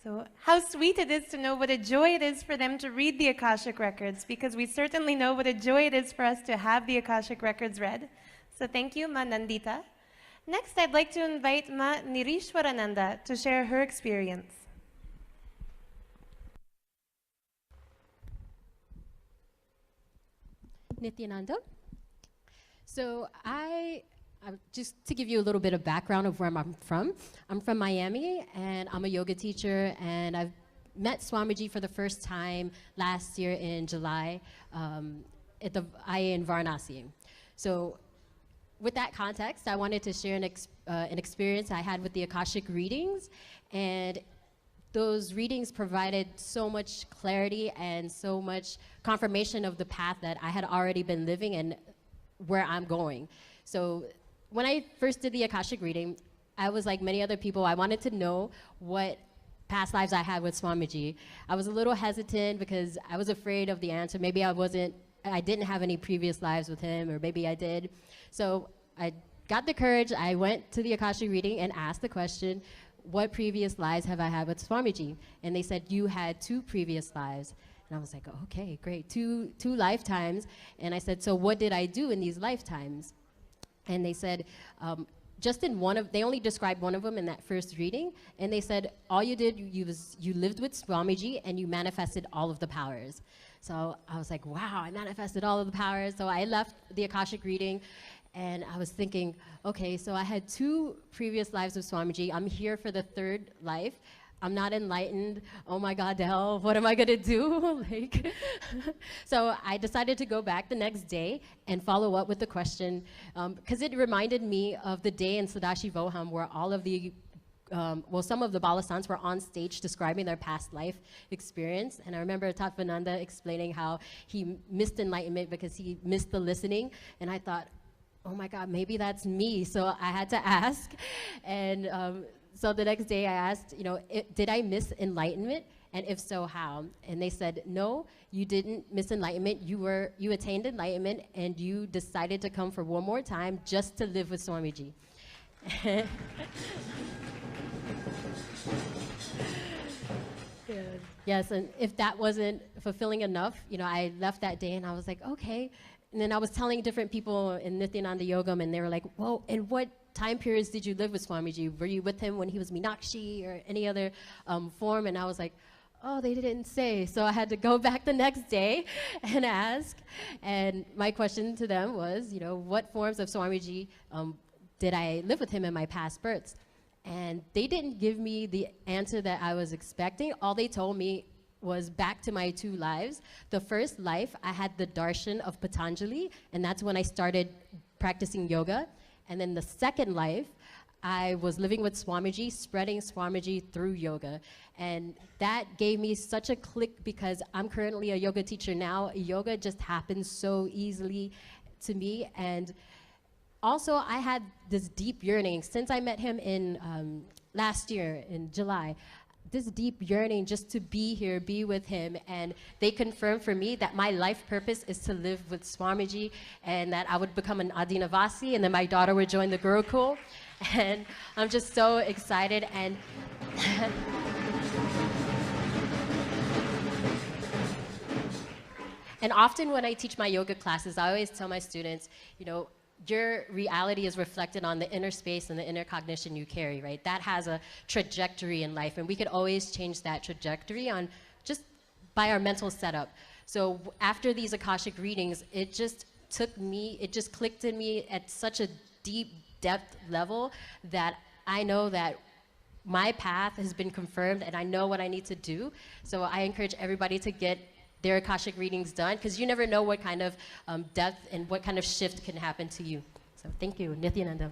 So how sweet it is to know what a joy it is for them to read the Akashic records, because we certainly know what a joy it is for us to have the Akashic records read. So thank you, Ma Nandita. Next, I'd like to invite Ma Nireeshwara to share her experience. Nithyananda. So just to give you a little bit of background of where I'm from Miami, and I'm a yoga teacher, and I've met Swamiji for the first time last year in July at the IA in Varanasi. So with that context, I wanted to share an experience I had with the Akashic readings, and those readings provided so much clarity and so much confirmation of the path that I had already been living and where I'm going. So when I first did the Akashic reading, I was like many other people. I wanted to know what past lives I had with Swamiji. I was a little hesitant because I was afraid of the answer. Maybe I didn't have any previous lives with him, or maybe I did. So I got the courage. I went to the Akashic reading and asked the question, what previous lives have I had with Swamiji? And they said, you had 2 previous lives. And I was like, okay, great, two lifetimes. And I said, so what did I do in these lifetimes? And they said, they only described one of them in that first reading. And they said, all you did, you lived with Swamiji and you manifested all of the powers. So I was like, wow, I manifested all of the powers. So I left the Akashic reading, and I was thinking, okay, so I had 2 previous lives with Swamiji. I'm here for the 3rd life. I'm not enlightened. Oh my God, hell, what am I gonna do? So I decided to go back the next day and follow up with the question, because it reminded me of the day in Sadashivoham where all of the some of the Balasants were on stage describing their past life experience. And I remember Tattvananda explaining how he missed enlightenment because he missed the listening. And I thought, oh my God, maybe that's me. So I had to ask. And so the next day I asked, did I miss enlightenment? And if so, how? And they said, no, you didn't miss enlightenment. You attained enlightenment, and you decided to come for one more time just to live with Swamiji. Yes, and if that wasn't fulfilling enough, I left that day and I was like, okay. And then I was telling different people in Nithyananda Yogam, and they were like, well, in what time periods did you live with Swamiji? Were you with him when he was Meenakshi or any other form? And I was like, oh, they didn't say. So I had to go back the next day and ask. And my question to them was, what forms of Swamiji did I live with him in my past births? And they didn't give me the answer that I was expecting. All they told me was back to my 2 lives. The first life, I had the darshan of Patanjali, and that's when I started practicing yoga. And then the second life, I was living with Swamiji, spreading Swamiji through yoga. And that gave me such a click because I'm currently a yoga teacher now. Yoga just happens so easily to me. And also, I had this deep yearning. Since I met him in last year in July, this deep yearning just to be here, be with him. And they confirmed for me that my life purpose is to live with Swamiji, and that I would become an Adinavasi, and then my daughter would join the Gurukul. And I'm just so excited. And and often when I teach my yoga classes, I always tell my students, your reality is reflected on the inner space and the inner cognition you carry, right? That has a trajectory in life, and we could always change that trajectory on just by our mental setup. So after these Akashic readings, it just clicked in me at such a deep depth level that I know that my path has been confirmed and I know what I need to do. So I encourage everybody to get their Akashic readings done, because you never know what kind of depth and what kind of shift can happen to you. So thank you, Nithyananda.